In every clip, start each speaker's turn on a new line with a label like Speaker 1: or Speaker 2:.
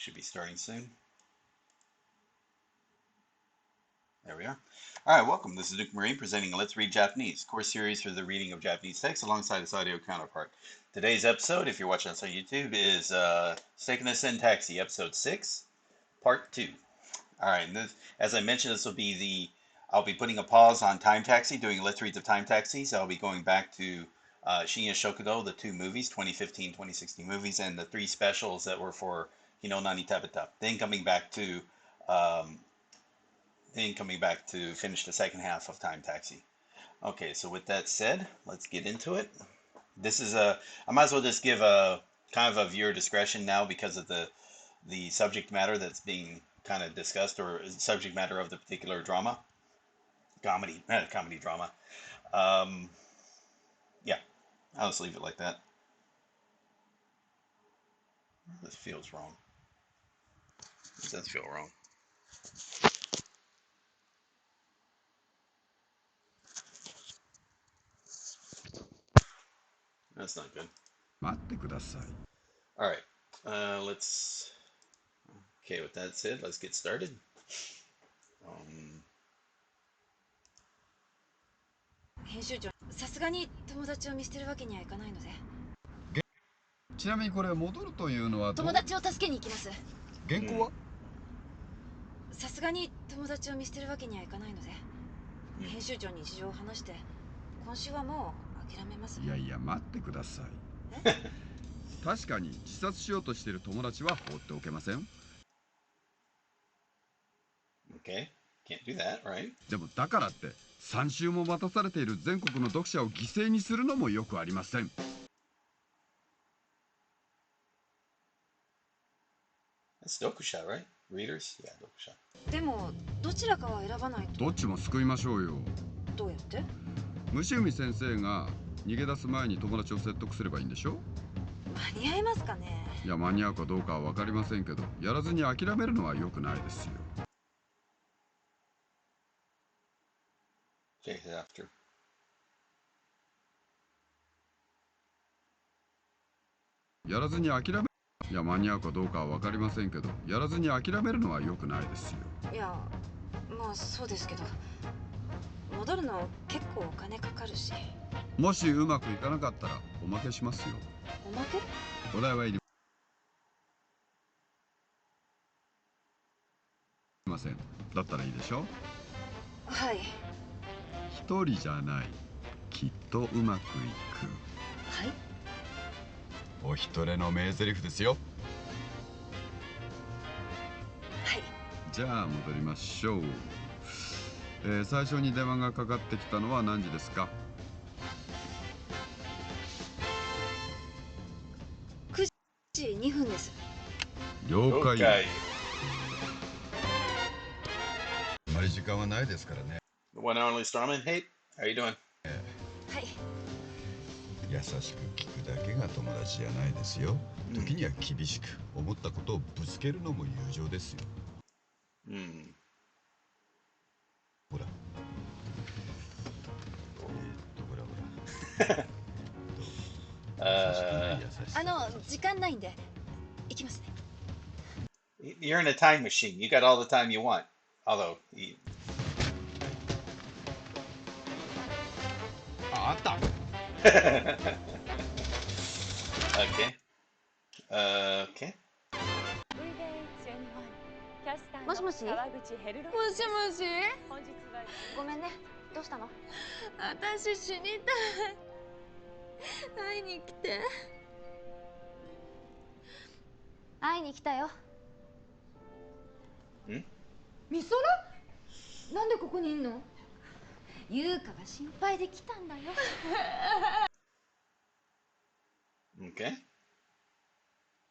Speaker 1: Should be starting soon. There we are. All right, welcome. This is Duke Marine presenting Let's Read Japanese, course series for the reading of Japanese text alongside its audio counterpart. Today's episode, if you're watching us on YouTube, is素敵な選TAXI, episode 6, part 2. All right, and this, as I mentioned, this will be I'll be putting a pause on Time Taxi, doing Let's Reads of Time Taxis. I'll be going back to Shinya Shokudo, the 2 movies, 2015, 2016 movies, and the 3 specials that were for Hino Nani Tabata. Then coming back to finish the second half of Time Taxi. Okay, so with that said, let's get into it. This is I might as well just give a kind of a viewer discretion now because of the subject matter that's being kind of discussed, or subject matter of the particular drama. Comedy drama. Yeah, I'll just leave it like that. This feels wrong. This does feel wrong. That's not good. All right. Let's. Okay, with that said, let's get started.
Speaker 2: 編集長、さすがに友達を見捨てるわけにはいかないので。
Speaker 3: ちなみにこれ戻るというのは
Speaker 2: 友達を助けに行きます。
Speaker 3: 原稿は？
Speaker 2: さすがに友達を見捨てるわけにはいかないので、編集長に事情を話して今週はもう諦めます。
Speaker 3: いやいや待ってください。確かに自殺しようとしている友達は放っておけません。
Speaker 1: Okay, can't do that, right?
Speaker 3: でもだからって3週も待たされている全国の読者を犠牲にするのもよくありません。
Speaker 1: That's Dokusha, right? Readers? Yeah, Dokusha.
Speaker 2: でもどちらかは選ばないと。
Speaker 3: どっちも救いましょうよ。
Speaker 2: どうやって？
Speaker 3: 虫海先生が逃げ出す前に友達を説得すればいいんでしょ？
Speaker 2: 間に合いますかね？
Speaker 3: いや間に合うかどうかは分かりませんけど、やらずに諦めるのは良くないですよ。
Speaker 1: Take it after.
Speaker 3: やらずに諦め、いや間に合うかどうかは分かりませんけど、やらずに諦めるのは良くないですよ。
Speaker 2: いや、まあそうですけど、戻るの結構お金かかるし。
Speaker 3: もしうまくいかなかったらおまけしますよ。
Speaker 2: おまけ？
Speaker 3: お代はいりません。だったらいいでしょ？
Speaker 2: はい。
Speaker 3: 一人じゃない。きっとうまくいく。
Speaker 2: はい。
Speaker 3: お一人の名台詞ですよ。
Speaker 2: はい。
Speaker 3: じゃあ戻りましょう。最初に電話がかかってきたのは何時ですか
Speaker 2: ？9時2分です。
Speaker 3: 了解。
Speaker 1: Okay.
Speaker 3: あまり時間はないですからね。
Speaker 1: The one and only Starman. Hey, how you doing?
Speaker 2: はい。
Speaker 3: 優しく聞くだけが友達じゃないですよ。時には厳しく思ったことをぶつけるのも友情ですよ。ほら。ほらほら。
Speaker 2: 時間ないんで行きますね。
Speaker 1: You're in a time machine. You got all the time you want. Although, Okay. Okay.
Speaker 2: もしもし？もしもし？ごめんね。どうしたの？
Speaker 4: 私死にたい。会いに来て。
Speaker 2: 会いに来たよ。
Speaker 4: みそら？なんでここにいんの？
Speaker 2: 優香が心配で来たんだよ。
Speaker 1: Okay.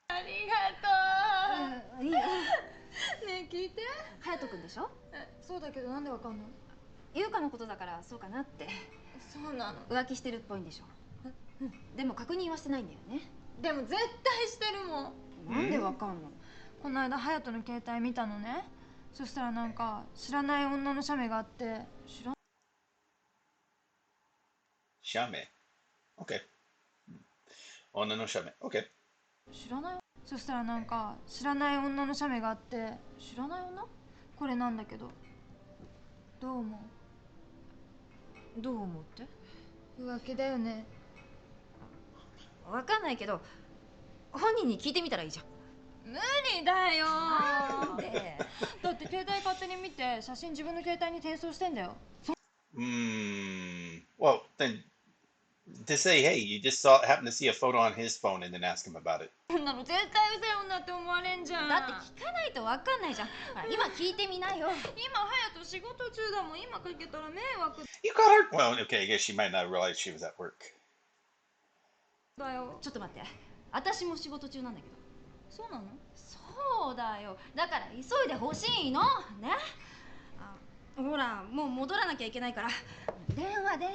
Speaker 4: ありがとう。
Speaker 2: いいよ。
Speaker 4: ねえ聞いて。
Speaker 2: 隼人君でしょ？
Speaker 4: そうだけどなんでわかんの？
Speaker 2: 優香のことだからそうかなって。
Speaker 4: そうなの。
Speaker 2: 浮気してるっぽいんでしょ。でも確認はしてないんだよね。
Speaker 4: でも絶対してるもん。
Speaker 2: なんでわかんの？
Speaker 4: この間隼人の携帯見たのね。そしたらなんか知らない女の写メがあって。
Speaker 1: 写メ。Okay. 女の写メ。Okay.
Speaker 4: 知らない。そしたらなんか知らない女の写メがあって、知らない女？これなんだけど、どう思う？
Speaker 2: どう思うって？
Speaker 4: 浮気だよね。
Speaker 2: わかんないけど、本人に聞いてみたらいいじゃん。
Speaker 4: 無理だよ。
Speaker 2: なんで？
Speaker 4: だって携帯勝手に見て写真自分の携帯に転送してんだよ。
Speaker 1: Well, then to say, hey, you just happened to see a photo on his phone and then ask him about it.
Speaker 4: そんなの絶対うぜえ女って思われんじゃん。
Speaker 2: だって聞かないとわかんないじゃん。ほら今聞いてみなよ。
Speaker 4: 今隼人仕事中だもん。今かけたら迷惑
Speaker 1: You got her? Well, okay, I guess she might not realize she was at work.
Speaker 4: だよ。
Speaker 2: ちょっと待って。私も仕事中なんだけど。
Speaker 4: そうなの？
Speaker 2: そうだよ。だから急いでほしいの。ね。ほら、もう戻らなきゃいけないから。電話。
Speaker 4: 無理だよ。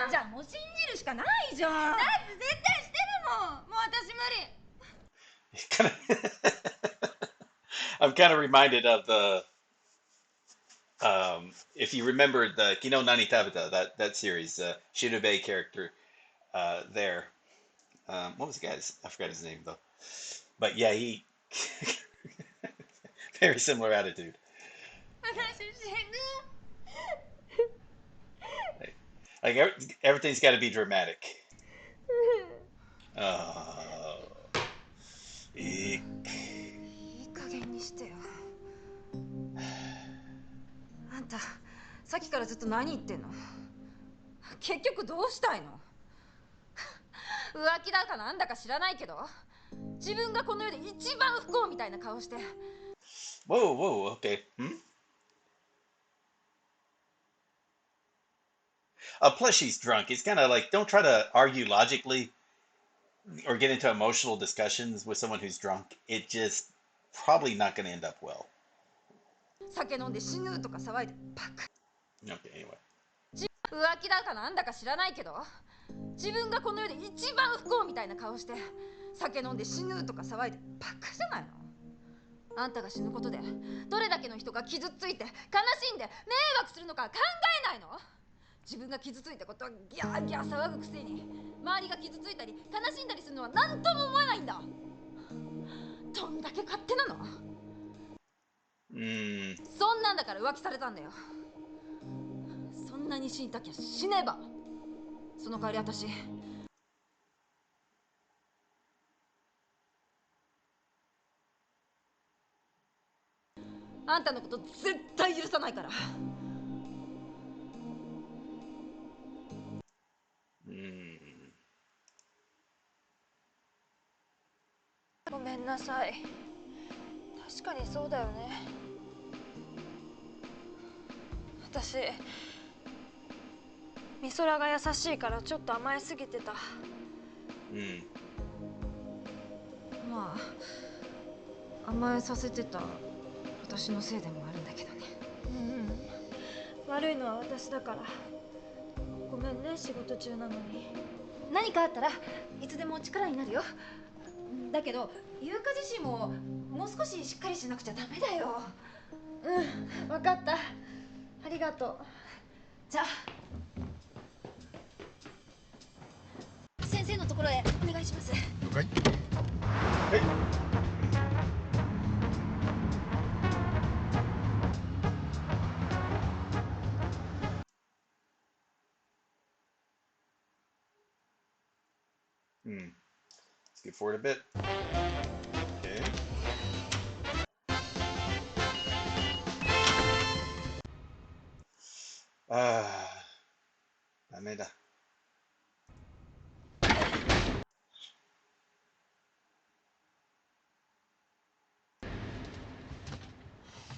Speaker 2: じゃあもう信じるしかないじゃん。
Speaker 4: だって絶対してるもん。もう私無理。
Speaker 1: I'm kind of reminded of the if you remember the Kino Nani Tabata, that series, Shirobei character there. What was the guy's? I forgot his name though. But yeah, he very similar attitude.
Speaker 4: 私死ぬ。
Speaker 1: Like everything's got to be dramatic. Uh, eek.
Speaker 2: いい加減にしてよ。あんた、さっきからずっと何言ってんの？結局どうしたいの？浮気だかなんだか知らないけど、自分がこの世で一番不幸みたいな顔して。
Speaker 1: Whoa, okay. Plus, she's drunk. It's kind of like don't try to argue logically or get into emotional discussions with someone who's drunk. It just probably not going to end up well.
Speaker 2: 酒飲んで死ぬとか騒いでバカ。
Speaker 1: Okay, anyway.
Speaker 2: 浮気だかなんだか知らないけど、自分がこの世で一番不幸みたいな顔して酒飲んで死ぬとか騒いでバカじゃないの？あんたが死ぬことでどれだけの人が傷ついて悲しんで迷惑するのか考えないの？自分が傷ついたことはギャーギャー騒ぐくせに、周りが傷ついたり悲しんだりするのは何とも思わないんだ。どんだけ勝手なの？そんなんだから浮気されたんだよ。そんなに死にたきゃ死ねば。その代わり私、あんたのこと絶対許さないから。
Speaker 4: ごめんなさい。確かにそうだよね。私美空が優しいからちょっと甘えすぎてた。
Speaker 2: まあ甘えさせてた私のせいでもあるんだけどね。
Speaker 4: 悪いのは私だから。ごめんね、仕事中なのに。
Speaker 2: 何かあったらいつでも力になるよ。だけど優香自身ももう少ししっかりしなくちゃダメだよ。
Speaker 4: 分かった。ありがとう。
Speaker 2: じゃあ先生のところへお願いします。
Speaker 3: 了解。
Speaker 1: Let's get forward a bit. Okay. Dameda.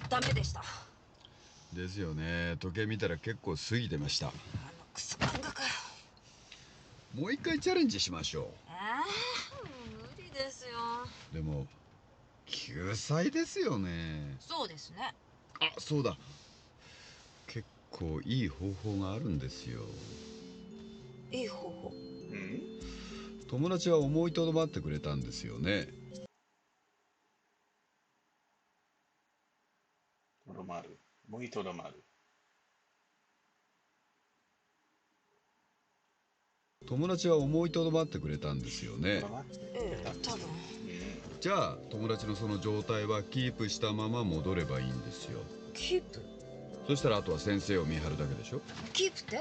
Speaker 2: ダメでした。
Speaker 3: ですよね。時計見たら結構過ぎてました。
Speaker 2: クソ漫画かよ。
Speaker 3: もう一回チャレンジしましょう。
Speaker 2: もう無理ですよ。
Speaker 3: でも救済ですよね。
Speaker 2: そうですね。
Speaker 3: あ、そうだ。結構いい方法があるんですよ。
Speaker 2: いい方法？
Speaker 3: 友達は思いとどまってくれたんですよね。
Speaker 1: Toromaru. Muy toromaru.
Speaker 3: 友達は思いとどまってくれたんですよね。
Speaker 4: 多分。
Speaker 3: じゃあ友達のその状態はキープしたまま戻ればいいんですよ。
Speaker 4: キープ？
Speaker 3: そしたらあとは先生を見張るだけでしょ。
Speaker 4: キープって？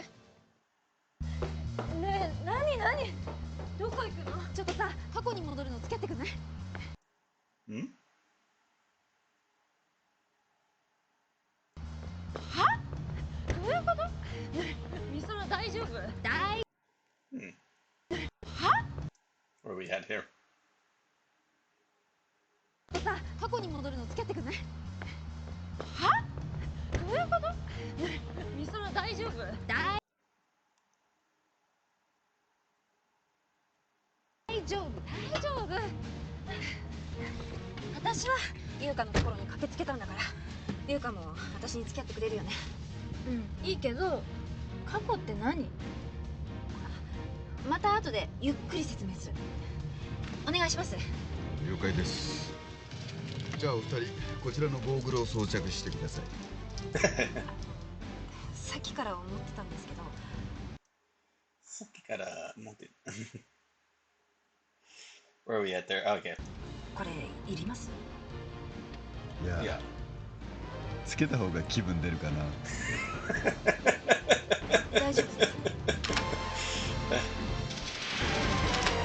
Speaker 4: ねえ、何どこ行くの？ちょっとさ、過去に戻るの付き合ってくんない？
Speaker 1: ん？
Speaker 4: は？どういうこと？ねえ、みそら大丈夫？Hmm. は？
Speaker 1: What do we had here?
Speaker 4: さ、過去に戻るの付き合ってくんない？は？どういうこと？ねえ、みそら大丈夫？大丈夫。私は優香のところに駆けつけたんだから、優香も私に付き合ってくれるよね。うん、いいけど、過去って何？また後でゆっくり説明する。お願いします。
Speaker 3: 了解です。じゃあお二人こちらのゴーグルを装着してください。
Speaker 4: さっきから思ってたんですけど、
Speaker 1: さっきから持ってる。Where are we at there? Okay.
Speaker 4: これいります？
Speaker 3: いや、
Speaker 1: Yeah.
Speaker 3: つけた方が気分出るかな。
Speaker 4: 大丈夫です。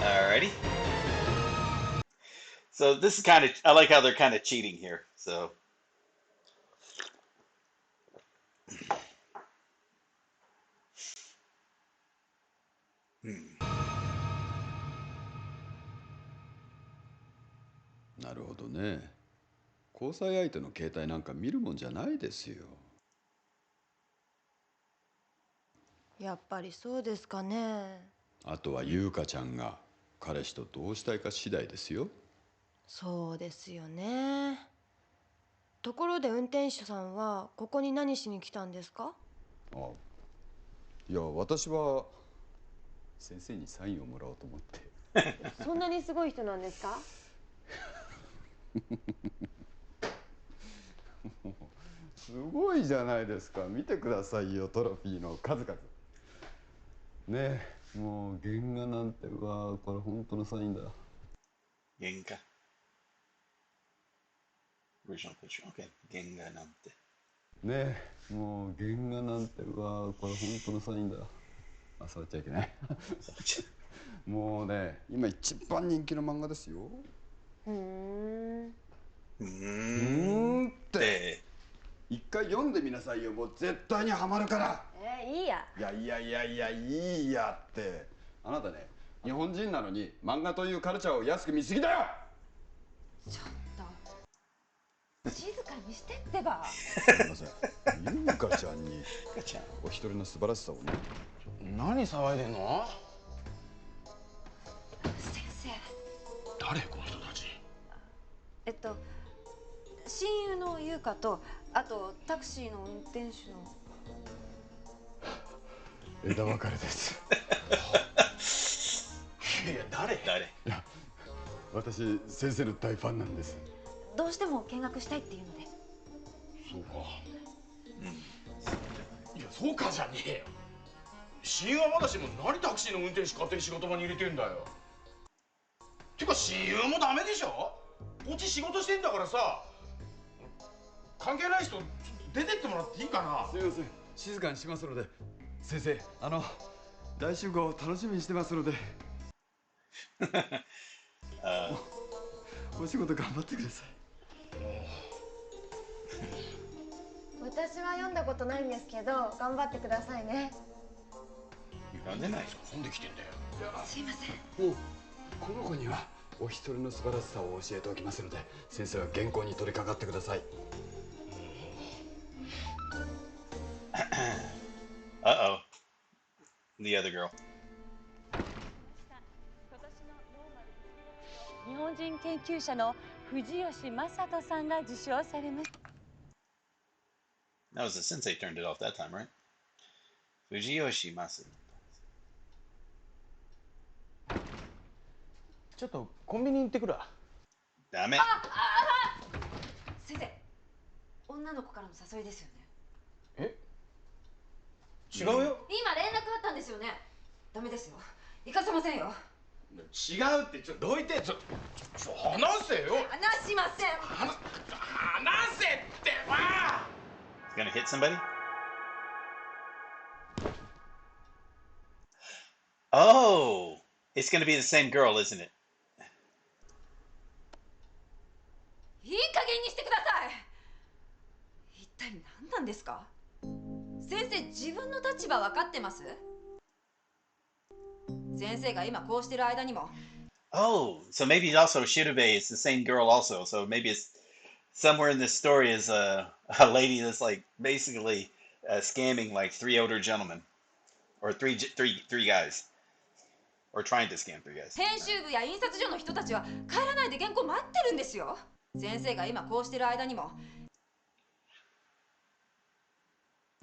Speaker 1: Alrighty. So this is kind of, I like how they're kind of cheating here. So. Hmm.
Speaker 3: なるほどね。交際相手の携帯なんか見るもんじゃないですよ。
Speaker 5: やっぱりそうですかね。
Speaker 3: あとは優香ちゃんが彼氏とどうしたいか次第ですよ。
Speaker 5: そうですよね。ところで運転手さんはここに何しに来たんですか？
Speaker 3: あ、いや私は先生にサインをもらおうと思って。
Speaker 5: そんなにすごい人なんですか？
Speaker 3: すごいじゃないですか。見てくださいよ、トロフィーの数々。ねえ、もう原画なんて、うわー、これ本当のサインだ。
Speaker 1: Genga. Original picture. Okay. Genga nante.
Speaker 3: ねえ、もう原画なんて、うわー、これ本当のサインだ。あ、触っちゃいけない。もうね、今一番人気の漫画ですよ。
Speaker 5: ふーん。
Speaker 3: って。一回読んでみなさいよ。もう絶対にハマるから。
Speaker 5: いいや。
Speaker 3: いいやって。あなたね、日本人なのに漫画というカルチャーを安く見すぎだよ。
Speaker 4: ちょっと静かにしてってば。
Speaker 3: すみません。優香ちゃんにお一人の素晴らしさをね。
Speaker 6: 何騒いでんの？
Speaker 4: 先生。
Speaker 6: 誰この人たち？
Speaker 4: 親友の優香と、あとタクシーの運転手の
Speaker 3: 枝分かれです。
Speaker 6: いや誰？
Speaker 3: いや、私先生の大ファンなんです。
Speaker 4: どうしても見学したいっていうので。
Speaker 6: そうか。いや、そうかじゃねえよ。親友はまだしも何タクシーの運転手勝手に仕事場に入れてんだよ。てか親友もダメでしょ？こっち仕事してんだからさ、関係ない人出てってもらっていいかな？
Speaker 3: すみません、静かにしますので。先生、大集合楽しみにしてますので。お仕事頑張ってください。
Speaker 5: 私は読んだことないんですけど、頑張ってくださいね。
Speaker 1: なんでない？
Speaker 6: なんで来てんだよ。
Speaker 4: すいません。
Speaker 3: もうこの子にはお一人の素晴らしさを教えておきますので、先生は原稿に取り掛かってください。
Speaker 1: Uh-oh. The other girl.
Speaker 7: 日本人研究者の藤吉正人さんが受賞されます。
Speaker 1: That was the sensei turned it off that time, right? Fujiyoshi Masu.
Speaker 6: ちょっとコンビニ行ってくるわ。
Speaker 1: ダメ。
Speaker 4: 先生、女の子からの誘いですよね。
Speaker 6: え？違うよ。
Speaker 4: 今連絡あったんですよね。ダメですよ。
Speaker 2: 行かせませんよ。
Speaker 6: 違うって、どいて、話せよ。
Speaker 2: 話しません。
Speaker 6: 話せってば。
Speaker 1: He's gonna hit somebody? Oh, it's gonna be the same girl, isn't it?
Speaker 2: いい加減にしてください。一体何なんですか。先生、自分の立場分かってます？先生が今こうしてる間にも。
Speaker 1: Oh, so maybe also Shirube is the same girl also. So maybe it's somewhere in this story is a lady that's like basically scamming like three older gentlemen or three guys or trying to scam three guys.
Speaker 2: 編集部や印刷所の人たちは帰らないで原稿待ってるんですよ。先生が今こうしてる間にも。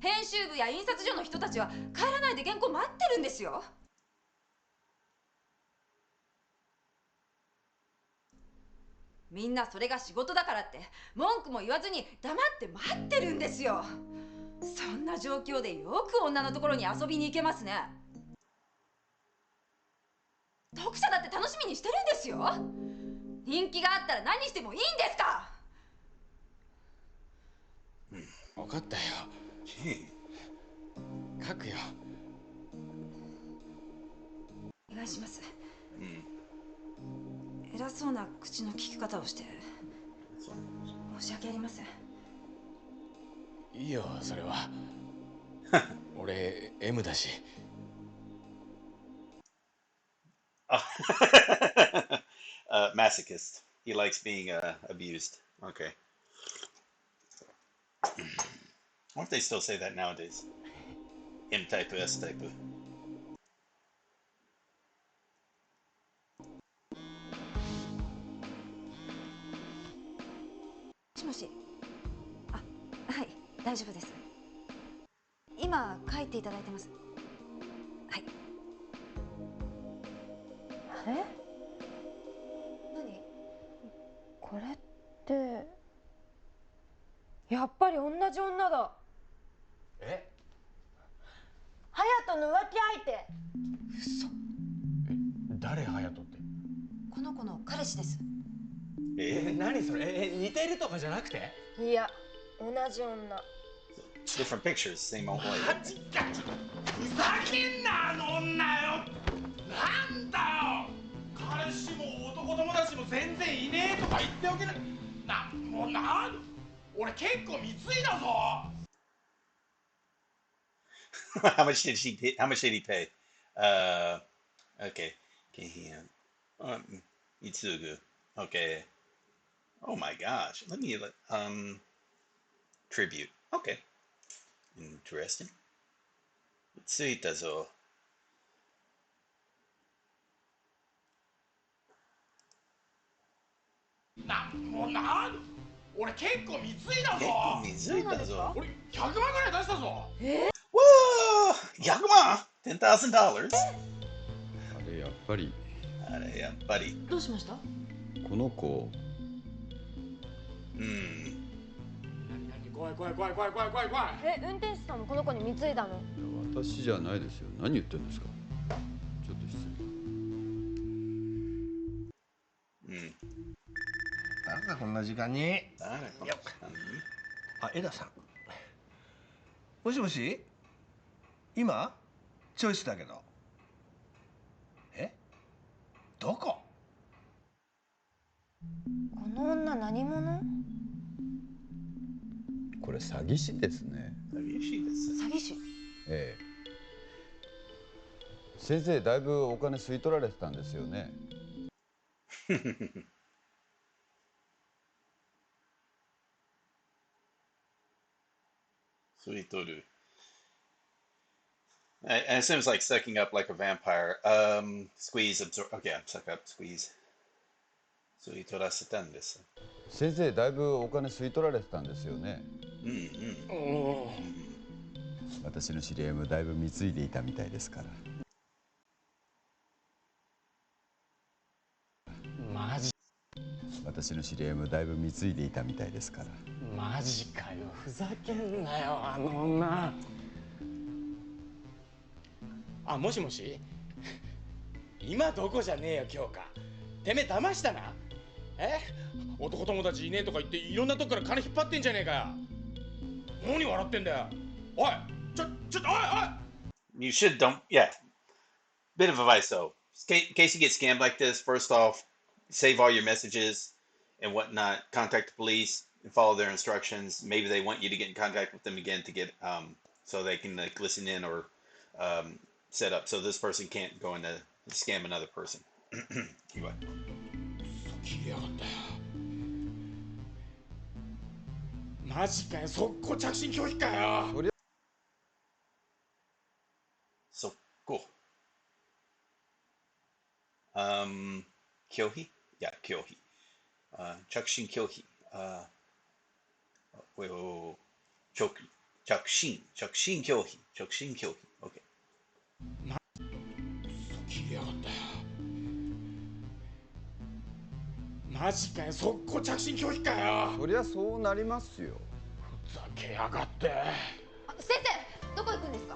Speaker 2: 編集部や印刷所の人たちは帰らないで原稿待ってるんですよ。みんなそれが仕事だからって文句も言わずに黙って待ってるんですよ。そんな状況でよく女のところに遊びに行けますね。読者だって楽しみにしてるんですよ。人気があったら何してもいいんですか。
Speaker 6: 分かったよ。書くよ。
Speaker 2: お願いします。偉そうな口の利き方をして申し訳ありません。
Speaker 6: いいよ、それは。俺 M だし。
Speaker 1: Masochist. He likes being abused. Okay. I wonder if they still say that nowadays. M type, S type.
Speaker 2: もしもし。あ、はい、大丈夫です。今書いていただいてます。はい。
Speaker 5: あれ？
Speaker 2: 何？
Speaker 5: これってやっぱり同じ女だ。
Speaker 6: え？
Speaker 5: 隼人の浮気相手。
Speaker 6: 嘘。誰隼人って？
Speaker 2: この子の彼氏です。
Speaker 6: 何それ？似てるとかじゃなくて？
Speaker 5: いや、同じ女。
Speaker 1: Different pictures, same old
Speaker 6: マ
Speaker 1: lady.
Speaker 6: ジか。ふざけんな、あの女よ。なんだよ。彼氏も男友達も全然いねえとか言っておけない。もう俺結構貢いだぞ。
Speaker 1: How much did he pay? Okay. Itsugu. Okay. Oh my gosh. Tribute. Okay. Interesting. Tsuita zo.
Speaker 6: 俺結構貢いだぞ。
Speaker 1: 水いたぞ。
Speaker 6: 俺100万ぐらい出したぞ。
Speaker 1: Whoa! 100万 $10,000?
Speaker 3: あれやっぱり
Speaker 2: どうしました？
Speaker 3: この子
Speaker 6: 怖い。
Speaker 5: 運転手さんもこの子に貢いだの？
Speaker 3: 私じゃないですよ。何言ってんですか。ちょっと失礼。
Speaker 8: 誰だこんな時間に。あ、エダさん。もしもし。今チョイスだけど。どこ？
Speaker 5: この女何者？
Speaker 3: これ詐欺師ですね。
Speaker 2: 詐欺師？
Speaker 3: ええ。先生だいぶお金吸い取られてたんですよね。
Speaker 1: 吸い取る。I assume it's like sucking up like a vampire. Squeeze, absorb. Okay, suck up, squeeze. 吸い取らせたんです。
Speaker 3: 先生だいぶお金吸い取られてたんですよね。私の知り合いもだいぶ貢いでいたみたいですから。
Speaker 6: マジ？
Speaker 3: 私の知り合いもだいぶ貢いでいたみたいですから。
Speaker 6: マジかよ。ふざけんなよ、あの女。あ、もしもし。今どこじゃねえよ京香。てめえ騙したな。男友達いねえとか言っていろんなとこから金引っ張ってんじゃねえかよ。何笑ってんだよ。おい、ちょっとおい。
Speaker 1: You should don't. Yeah. Bit of advice though. In case you get scammed like this, first off, save all your messages and whatnot. Contact the police and follow their instructions. Maybe they want you to get in contact with them again to get so they can like listen in or set up so this person can't go into scam another person. Anyway.
Speaker 6: 切りやがったよ。マジかよ、速攻着信拒否かよ。
Speaker 1: So cool. Kyohi? Yeah, Kyohi. Chakushin Kyohi. Wait. Chakushin Kyohi. Chakushin Kyohi. Okay.
Speaker 6: 切りやがったよ。マジかよ、速攻着信拒否かよ。
Speaker 3: そりゃそうなりますよ。
Speaker 6: ふざけやがって。
Speaker 2: 先生、どこ行くんですか？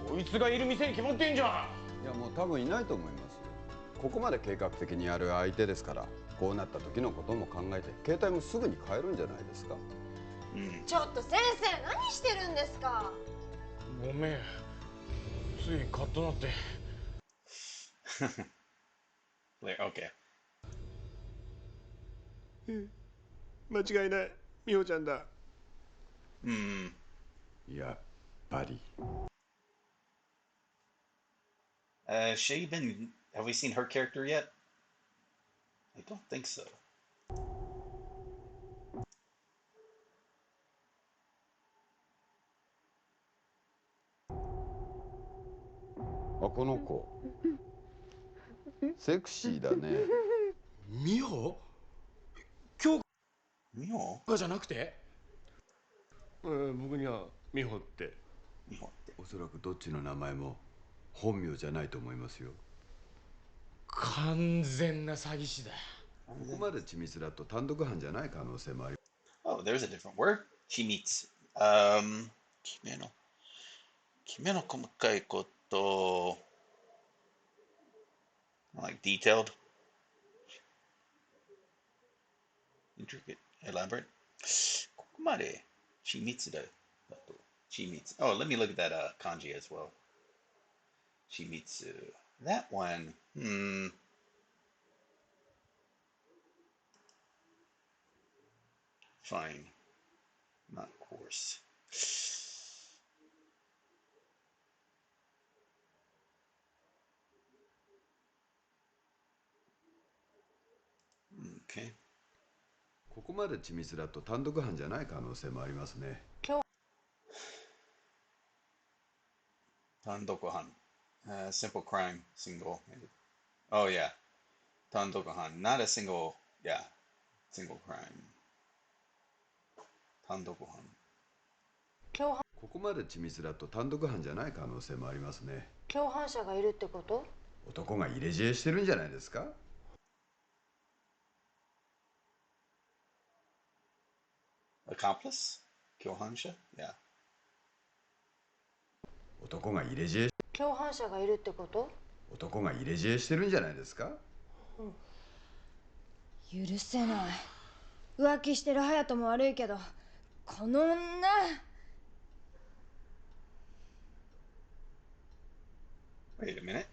Speaker 6: こいつがいる店に決まってんじゃん。
Speaker 3: いやもう多分いないと思いますよ。ここまで計画的にやる相手ですから、こうなった時のことも考えて携帯もすぐに変えるんじゃないですか。
Speaker 5: ちょっと先生、何してるんですか？
Speaker 6: ごめん、ついカッとなって。
Speaker 1: Okay.
Speaker 8: 間違いない、美穂ちゃんだ。
Speaker 3: やっぱり。
Speaker 1: Have we seen her character yet? I don't think so.
Speaker 3: この子セクシーだね。
Speaker 6: 美穂？京
Speaker 1: Mio?
Speaker 6: 香じゃなくて？
Speaker 8: 僕には美穂って。
Speaker 3: おそらくどっちの名前も本名じゃないと思いますよ。
Speaker 6: 完全な詐欺師だ。
Speaker 3: ここまで緻密だと単独犯じゃない可能性もあり。
Speaker 1: Oh, there's a different word. Chimitsu. 決めの細かいこと。Like detailed, intricate, elaborate. ここまで緻密だと。緻密. Oh, let me look at that kanji as well. 緻密. That one. Fine. Not coarse. Okay.
Speaker 3: ここまで緻密だと単独犯じゃない可能性もありますね。
Speaker 1: Tandokohan. Simple crime, single. Oh yeah. Tandokohan. Not a single, yeah. Single crime. Tandokohan.
Speaker 3: ここまで緻密だと単独犯じゃない可能性もありますね。
Speaker 5: 共犯者がいるってこと？
Speaker 3: 男が入れ知恵してるんじゃないですか。
Speaker 1: Accomplice? Kyohansha? Yeah.
Speaker 3: 男が入れ知恵。
Speaker 5: 共犯者がいるってこと？
Speaker 3: 男が入れ知恵してるんじゃないですか。
Speaker 5: 許せない。浮気してる隼人も悪いけど、この女。
Speaker 1: Wait a minute.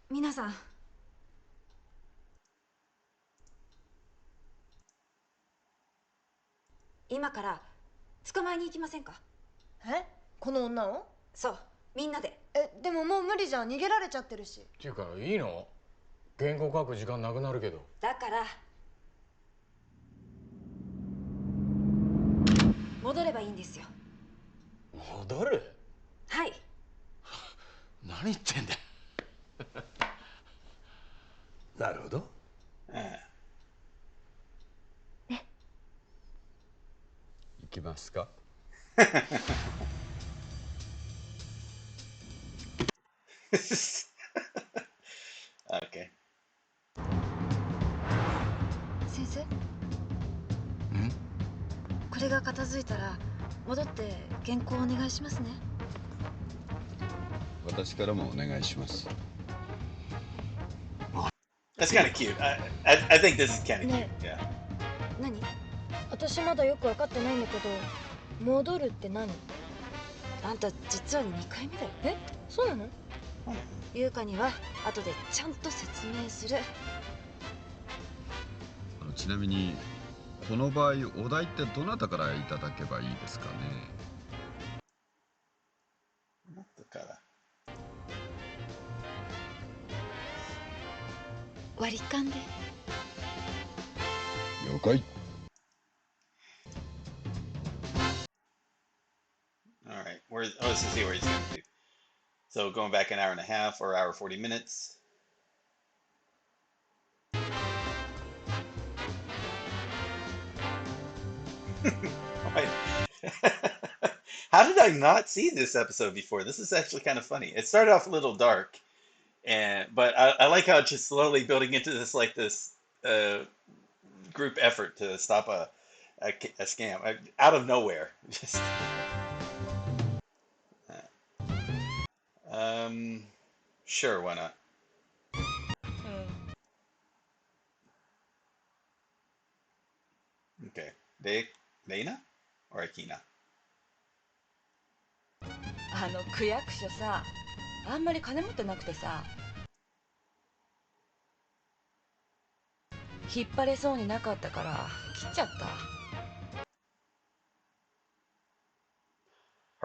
Speaker 2: 皆さん。今から捕まえに行きませんか？
Speaker 5: この女を？
Speaker 2: そう、みんなで。
Speaker 5: でももう無理じゃん、逃げられちゃってるし。
Speaker 6: っていうかいいの？原稿書く時間なくなるけど。
Speaker 2: だから戻ればいいんですよ。
Speaker 6: 戻る？
Speaker 2: はい。
Speaker 8: 何言ってんだ。なるほど。
Speaker 3: 行きますか。
Speaker 1: Okay.
Speaker 4: 先生、これが片付いたら
Speaker 2: 戻って原稿お願いしますね。
Speaker 3: 私からもお願いします。
Speaker 1: That's kind of cute. I think this is kind of cute.
Speaker 5: ね
Speaker 1: Yeah.
Speaker 2: 何？
Speaker 5: 私まだよく分かってないんだけど、戻るって何？
Speaker 2: あんた実は2回目だよ。
Speaker 5: え、そうなの？
Speaker 2: 優香には後でちゃんと説明する。
Speaker 3: ちなみにこの場合お題ってどなたからいただけばいいですかね。
Speaker 1: だから。
Speaker 2: 割り勘で。
Speaker 3: 了解。
Speaker 1: All right. Let's just see where he's going to do. So going back an hour and a half or hour 40 minutes. How did I not see this episode before? This is actually kind of funny. It started off a little dark, but I like how it's just slowly building into this group effort to stop a scam out of nowhere. Just sure, why not? Okay, Reina or Akina?
Speaker 7: 区役所さ、あんまり金持ってなくてさ、引っ張れそうになかったから切っちゃった。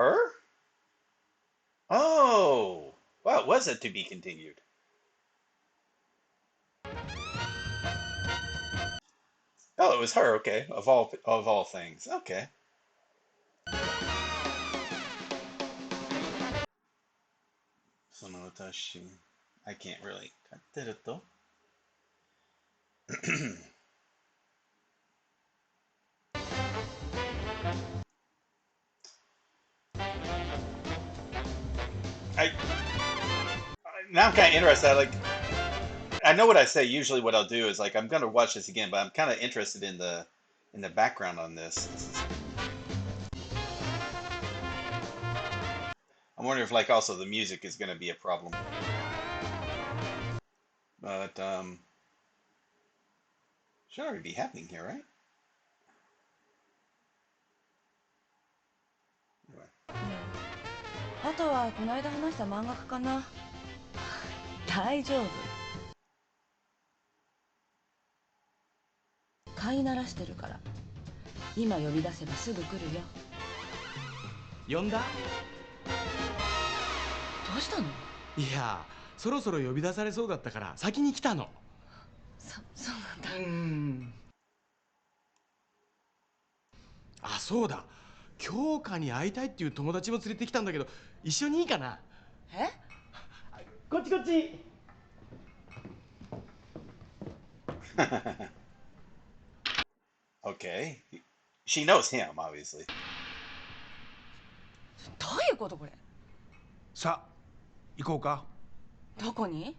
Speaker 1: Her? Oh, wow, was it to be continued? Oh, it was her. Okay, of all things. Okay. I can't really. Now I'm kind of interested. I know what I say. Usually, what I'll do is I'm gonna watch this again, but I'm kind of interested in the background on this. I'm wondering if also the music is gonna be a problem. But should already be happening here, right? Anyway.
Speaker 7: あとはこの間話した漫画家かな。大丈夫。飼いならしてるから。今呼び出せばすぐ来るよ。
Speaker 9: 呼んだ？
Speaker 7: どうしたの？
Speaker 9: いや、そろそろ呼び出されそうだったから先に来たの。
Speaker 7: そうなんだ。
Speaker 9: あ、そうだ。京香に会いたいっていう友達も連れてきたんだけど、一緒にいいかな？
Speaker 7: え？
Speaker 9: こっちこっち。
Speaker 1: Okay. She knows him, obviously.
Speaker 7: どういうことこれ？
Speaker 8: さあ行こうか。
Speaker 7: どこに？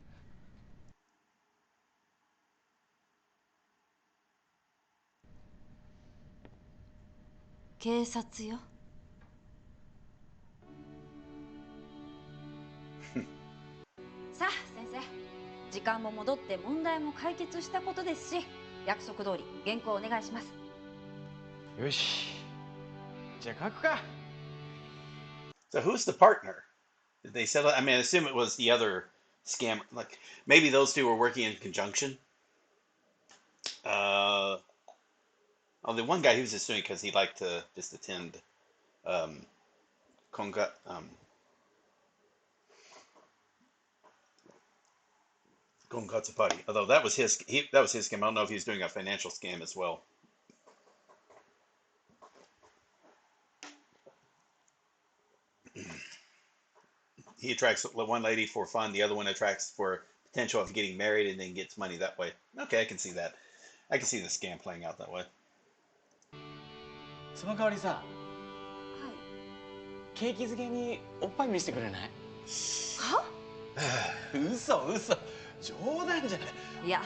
Speaker 2: 警察よ。さあ先生、時間も戻って問題も解決したことですし、約束通り原稿お願いします。
Speaker 8: よし。じゃあ書くか。
Speaker 1: So who's the partner? Did they settle? I mean, I assume it was the other scammer. Maybe those two were working in conjunction. Oh, the one guy he was assuming because he liked to just attend konga Gonkatsu party. Although that was his scam. I don't know if he was doing a financial scam as well. He attracts one lady for fun, the other one attracts for potential of getting married and then gets money that way. Okay, I can see that. I can see the scam playing out that way.
Speaker 9: その代わりさ、
Speaker 2: はい。
Speaker 9: ケーキ漬けにおっぱい見せてくれない？
Speaker 2: は？
Speaker 9: 嘘。冗談じゃない。
Speaker 2: いや、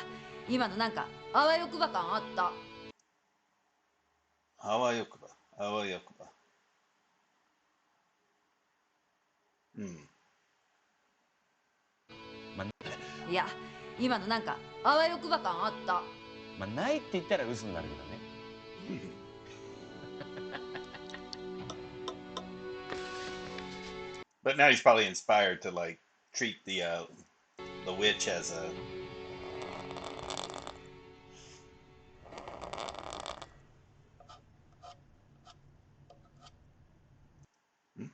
Speaker 2: 今のなんかあわよくば感あった。
Speaker 1: あわよくば。うん。
Speaker 2: いや、今のなんかあわよくば感あった。
Speaker 10: まあないって言ったら嘘になるけどね。
Speaker 1: But now he's probably inspired to like treat the witch as a. Hmm?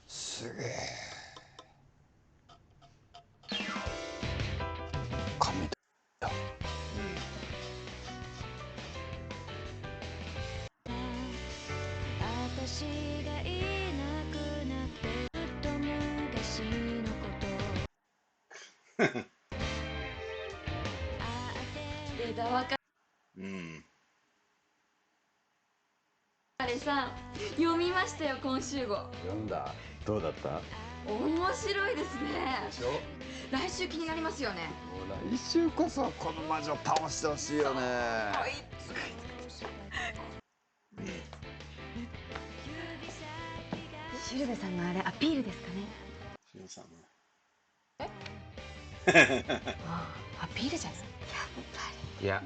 Speaker 3: すげえ。神だ。
Speaker 4: 私がいなくなってずっと昔のこと枝分か
Speaker 1: うん。
Speaker 4: れさん読みましたよ今週号。
Speaker 3: 読んだ。どうだった？
Speaker 2: 面白いですね。
Speaker 3: でしょ？
Speaker 2: 来週気になりますよね。
Speaker 3: もう来週こそこの魔女倒してほしいよね。
Speaker 7: シルベさんのあれアピールですかね。ああ、アピールじゃない。
Speaker 10: いや、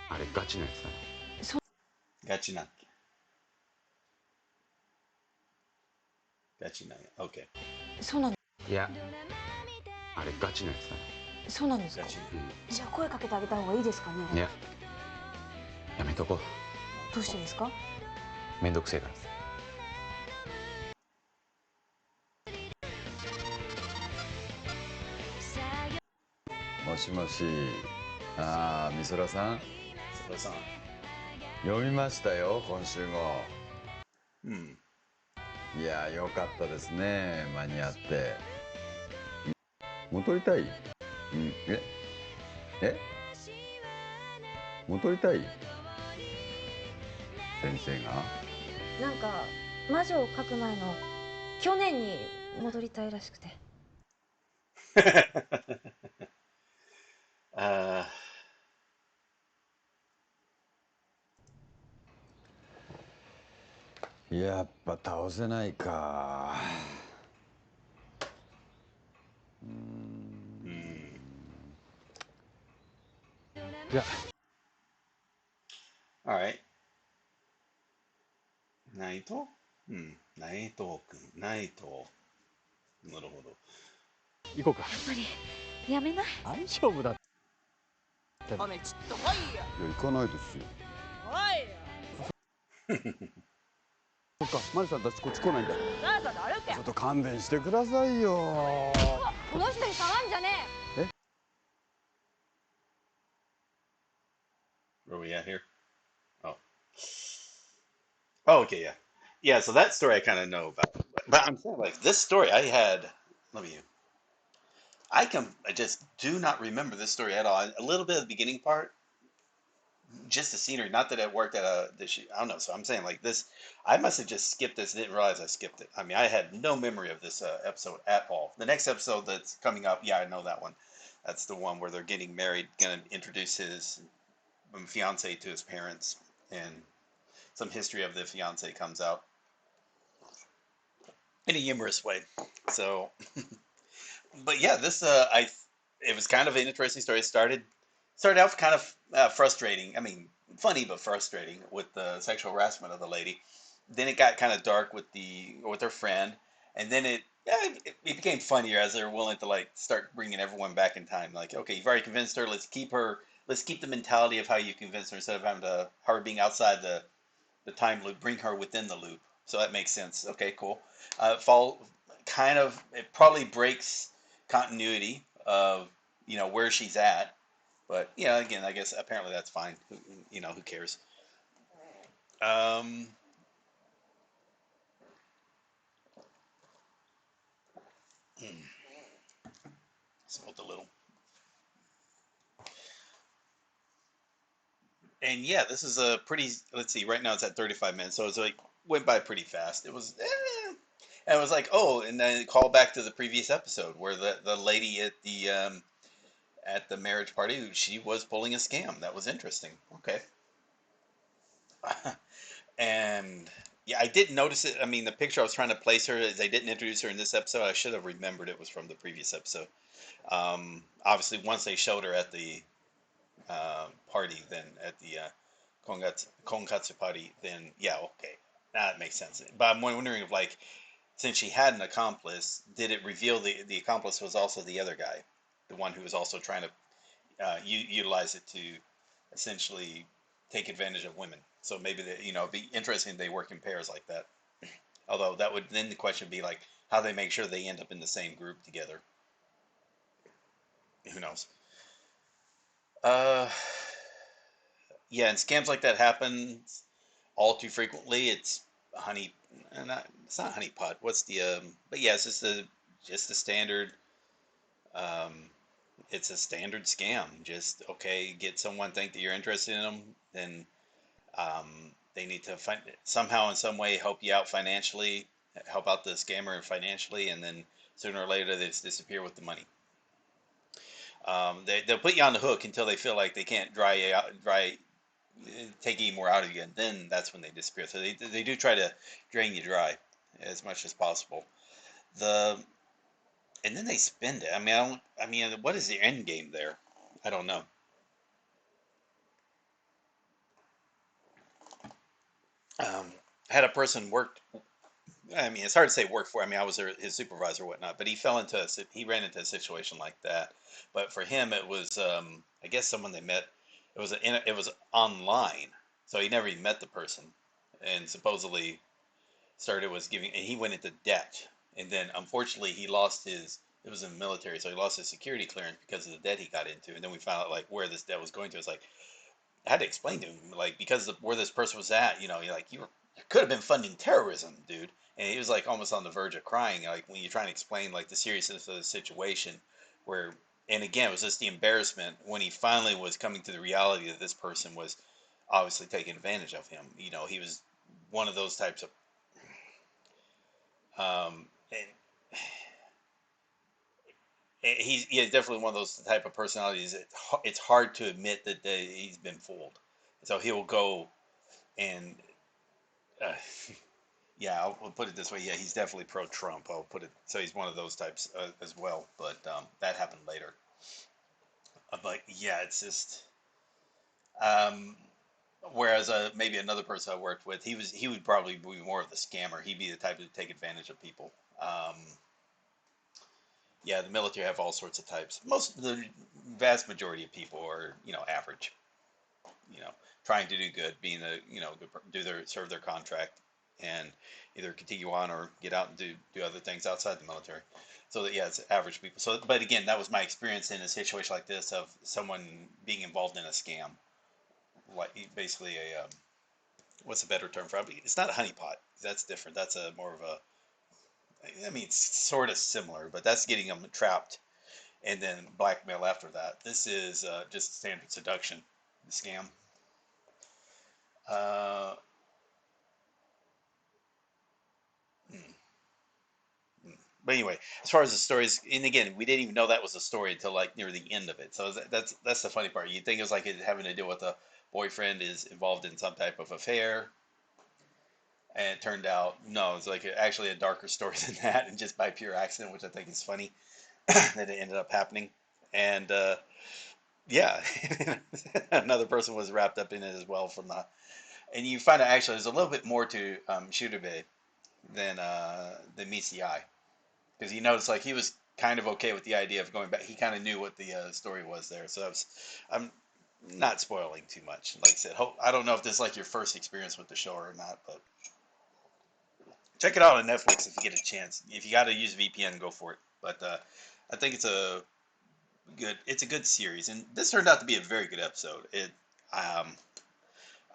Speaker 10: あれガチのやつだね。
Speaker 1: ガチなんガチなんや。OK。
Speaker 7: そうなん
Speaker 10: いや、あれガチのやつだね。
Speaker 7: そうなんですか。
Speaker 1: ガチ。
Speaker 7: じゃあ声かけてあげた方がいいですかね。
Speaker 10: いや、やめとこ
Speaker 7: どうしてですか。
Speaker 10: う。めんどくせえから。
Speaker 3: もしもし。ああ、美空さん。
Speaker 1: それさん。
Speaker 3: 読みましたよ今週号。
Speaker 1: うん。
Speaker 3: いや良かったですね間に合って。戻りたい？うん。え戻りたい？先生が？
Speaker 4: なんか魔女を描く前の去年に戻りたいらしくて。
Speaker 1: あ
Speaker 3: やっぱ倒せないか。
Speaker 1: うん。
Speaker 3: じゃ
Speaker 1: あ。Alright。内藤？うん。内藤君。内藤。なるほど。
Speaker 8: 行こうか。
Speaker 4: やっぱりやめない？
Speaker 8: 大丈夫だって。
Speaker 2: 雨ちっと来いよ。
Speaker 3: いや行かないですよ。
Speaker 2: 来いよ。
Speaker 3: そっかマリさんたちこっち来ないんだ。
Speaker 2: さあさあ歩け。
Speaker 3: ちょっと勘弁してくださいよ。
Speaker 2: この人に触んじゃねえ。
Speaker 1: Where are we at here? Oh. Oh, okay, yeah. Yeah, so that story I kind of know about. But I'm saying, like, this story I had, let me, I just do not remember this story at all. A little bit of the beginning part, just the scenery, not that it worked at I don't know. So I'm saying, like, this, I must have just skipped this, didn't realize I skipped it. I mean, I had no memory of this episode at all. The next episode that's coming up, yeah, I know that one. That's the one where they're getting married, gonna introduce his fiance to his parents, and some history of the fiance comes out in a humorous way. So, but yeah, this it was kind of an interesting story. It started out kind of frustrating. I mean, funny but frustrating with the sexual harassment of the lady. Then it got kind of dark with her friend, and then it became funnier as they're willing to like start bringing everyone back in time. Like, okay, you've already convinced her. Let's keep her. Let's keep the mentality of how you convinced her instead of having to her being outside the time loop. Bring her within the loop. So that makes sense. Okay, cool. Fall kind of it probably breaks continuity of where she's at, but yeah, again, I guess apparently that's fine. Who cares? Um, Smoked a little, and yeah, this is a pretty. Let's see. Right now it's at 35 minutes, so it's like went by pretty fast. It was, and it was like, oh, and then it called back to the previous episode where the lady at the marriage party, she was pulling a scam. That was interesting. Okay. And yeah, I didn't notice it. I mean, the picture I was trying to place her, they didn't introduce her in this episode. I should have remembered it was from the previous episode. Obviously, once they showed her at the party, then at the konkatsu party, then yeah, okay, that makes sense. But I'm wondering if, like, since she had an accomplice, did it reveal the accomplice was also the other guy, the one who was also trying to utilize it to essentially take advantage of women? So maybe it'd be interesting if they work in pairs like that. Although that would then the question be like how they make sure they end up in the same group together. Who knows? Uh, yeah, and scams like that happen all too frequently. It's honey, it's not honeypot. What's the But yeah, it's just a standard. Um, it's a standard scam. Just okay, get someone think that you're interested in them, then they need to somehow in some way help you out financially, help out the scammer financially, and then sooner or later they just disappear with the money. They'll put you on the hook until they feel like they can't take any more out of you, and then that's when they disappear. So they do try to drain you dry as much as possible. The And then they spend it. What is the end game there? I don't know. I had a person worked. I mean, it's hard to say work for. I mean, I was his supervisor or whatnot, but he ran into a situation like that. But for him, it was, I guess, someone they met. It was online, so he never even met the person, and supposedly started was giving, and he went into debt, and then unfortunately he lost his. It was in the military, so he lost his security clearance because of the debt he got into, and then we found out like where this debt was going to. It's like I had to explain to him, like, because of where this person was at, you're like, you could have been funding terrorism, dude. And he was like almost on the verge of crying, like when you're trying to explain like the seriousness of the situation, where, and again, it was just the embarrassment when he finally was coming to the reality that this person was obviously taking advantage of him. He was one of those types of, and he's definitely one of those type of personalities that it's hard to admit that he's been fooled. So he'll go and uh, yeah, I'll put it this way. Yeah, he's definitely pro-Trump. I'll put it so he's one of those types as well. But that happened later. But yeah, it's just um, whereas maybe another person I worked with, he would probably be more of the scammer. He'd be the type to take advantage of people. Yeah, the military have all sorts of types. The vast majority of people are average. You know, Trying to do good, being serve their contract, and either continue on or get out and do other things outside the military. So that yeah, it's average people. So, but again, that was my experience in a situation like this of someone being involved in a scam, like basically what's a better term for it? It's not a honeypot. That's different. That's a more of a. I mean, it's sort of similar, but that's getting them trapped and then blackmail after that. This is just standard seduction, scam. Uh, hmm, hmm. But anyway, as far as the stories, and again, we didn't even know that was a story until like near the end of it. So that's the funny part. You think it was like it having to do with a boyfriend is involved in some type of affair, and it turned out no, it's like actually a darker story than that, and just by pure accident, which I think is funny that it ended up happening. And yeah, another person was wrapped up in it as well from the. And you find out actually there's a little bit more to Shurube than meets the eye, because you notice like he was kind of okay with the idea of going back. He kind of knew what the story was there, so I'm not spoiling too much. Like I said, I don't know if this is like your first experience with the show or not, but check it out on Netflix if you get a chance. If you got to use VPN, go for it. But I think it's a good series, and this turned out to be a very good episode. Um,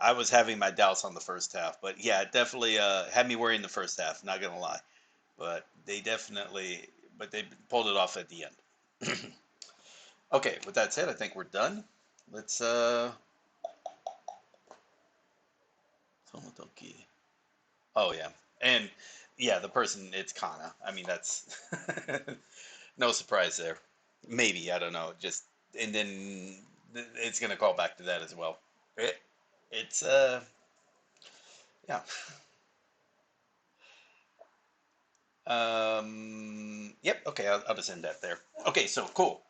Speaker 1: I was having my doubts on the first half, but yeah, it definitely had me worrying the first half. Not gonna lie, but they pulled it off at the end. Okay, with that said, I think we're done. Let's Tomotoki. Oh yeah, and yeah, the person it's Kana. I mean, that's no surprise there. Maybe I don't know. Just and then it's gonna call back to that as well. It, it's yeah. Yep. Okay, I'll just end that there. Okay, so cool.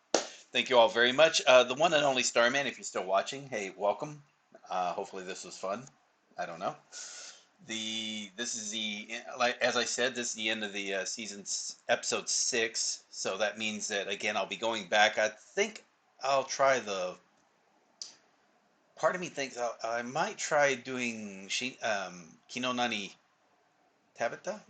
Speaker 1: Thank you all very much. The one and only Starman, if you're still watching, hey, welcome. Hopefully this was fun. I don't know. This is the like as I said, this is the end of the episode 6. So that means that again I'll be going back. I think I'll try the. Part of me thinks I might try doing Kino Nani Tabata.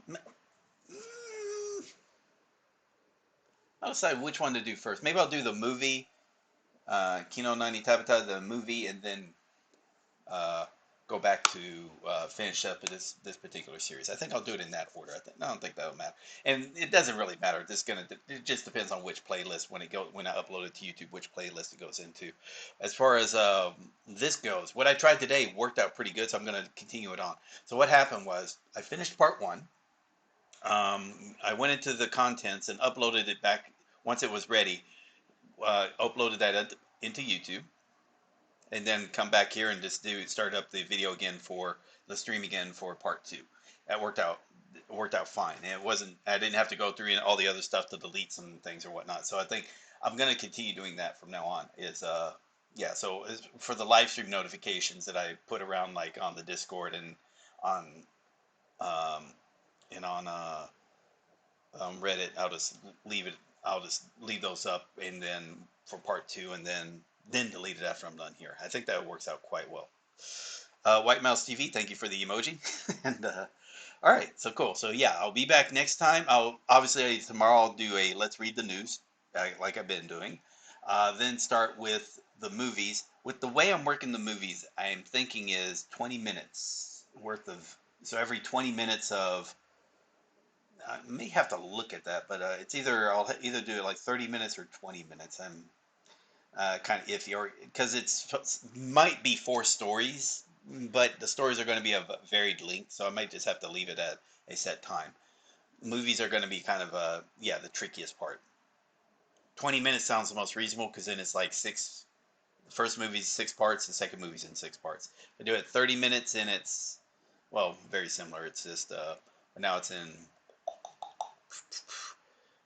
Speaker 1: I'll decide which one to do first. Maybe I'll do the movie, Kino Nani Tabata, the movie, and then uh, go back to finish up this particular series. I think I'll do it in that order. I don't think that'll matter, and it doesn't really matter. It just depends on which playlist when I upload it to YouTube, which playlist it goes into. As far as this goes, what I tried today worked out pretty good, so I'm going to continue it on. So what happened was I finished part 1. I went into the contents and uploaded it back once it was ready. Uploaded that into YouTube, and then come back here and just start up the video again for the stream again for part 2. That worked out fine. And I didn't have to go through all the other stuff to delete some things or whatnot. So I think I'm going to continue doing that from now on. Yeah. So for the live stream notifications that I put around like on the Discord and on um, on Reddit, I'll just leave those up, and then for part 2, and then delete it after I'm done here. I think that works out quite well. White Mouse TV, thank you for the emoji. And all right, so cool. So yeah, I'll be back next time. Tomorrow I'll do a let's read the news, like I've been doing. Then start with the movies. With the way I'm working the movies, I'm thinking is 20 minutes worth of. So every 20 minutes of. I may have to look at that, but it's I'll either do it like 30 minutes or 20 minutes. I'm kind of iffy, or because might be 4 stories, but the stories are going to be of varied length, so I might just have to leave it at a set time. Movies are going to be kind of the trickiest part. 20 minutes sounds the most reasonable because then it's like 6. The first movie's 6 parts, the second movie's in 6 parts. If I do it 30 minutes, and it's very similar. It's just now it's in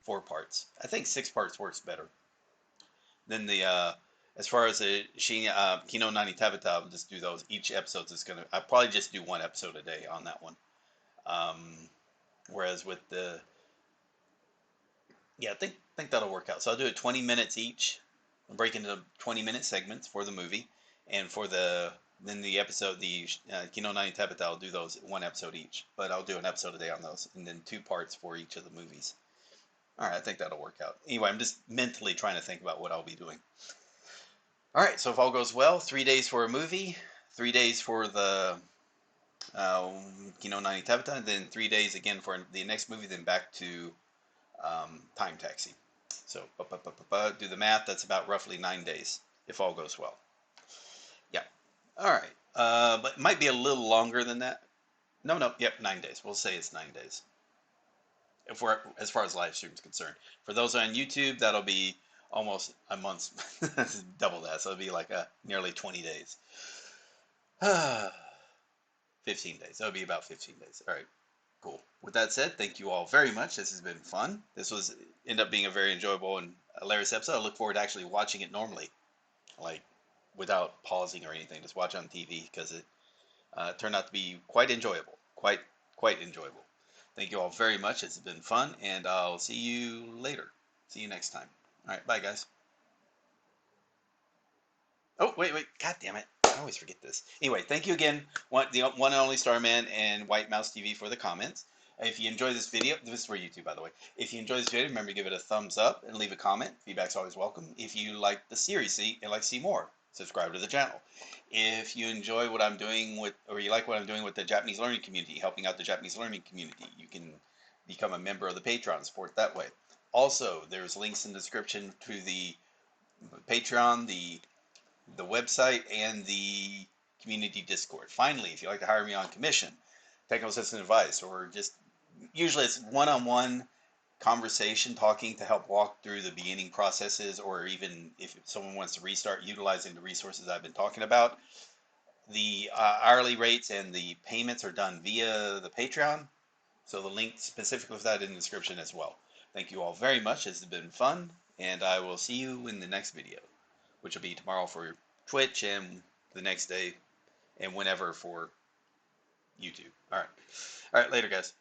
Speaker 1: 4 parts. I think 6 parts works better. Then as far as the Kino Nani Tabata, I'll just do those. Each episode is I'll probably just do 1 episode a day on that one. Whereas with I think that'll work out. So I'll do it 20 minutes each. I'll break into 20-minute segments for the movie, and for the Kino Nani Tabata, I'll do those 1 episode each. But I'll do an episode a day on those, and then 2 parts for each of the movies. All right, I think that'll work out. Anyway, I'm just mentally trying to think about what I'll be doing. All right, so if all goes well, 3 days for a movie, 3 days for the Kino Nani Tabata, and then 3 days again for the next movie, then back to Time Taxi. So do the math, that's about roughly 9 days, if all goes well. Yeah. All right. But it might be a little longer than that. No, yep, 9 days. We'll say it's 9 days. As far as live stream is concerned. For those on YouTube, that'll be almost a month. Double that. So it'll be like nearly 20 days. 15 days. That'll be about 15 days. All right. Cool. With that said, thank you all very much. This has been fun. This end up being a very enjoyable and hilarious episode. I look forward to actually watching it normally, like without pausing or anything. Just watch on TV because it turned out to be quite enjoyable. Quite enjoyable. Thank you all very much. It's been fun, and I'll see you later. See you next time. All right, bye, guys. Oh, wait. God damn it. I always forget this. Anyway, thank you again, the one and only Starman and White Mouse TV for the comments. If you enjoy this video, this is for YouTube, by the way. If you enjoy this video, remember to give it a thumbs up and leave a comment. Feedback's always welcome. If you like the series and like to see more, subscribe to the channel. If you enjoy what I'm doing or you like what I'm doing with the Japanese learning community, helping out the Japanese learning community, you can become a member of the Patreon, support that way. Also, there's links in the description to the Patreon, the website, and the community Discord. Finally, if you'd like to hire me on commission, technical assistance advice, or just usually it's one-on-one conversation talking to help walk through the beginning processes, or even if someone wants to restart utilizing the resources I've been talking about. The hourly rates and the payments are done via the Patreon, so the link specifically for that in the description as well. Thank you all very much. This has been fun, and I will see you in the next video, which will be tomorrow for Twitch and the next day and whenever for YouTube. All right, later, guys.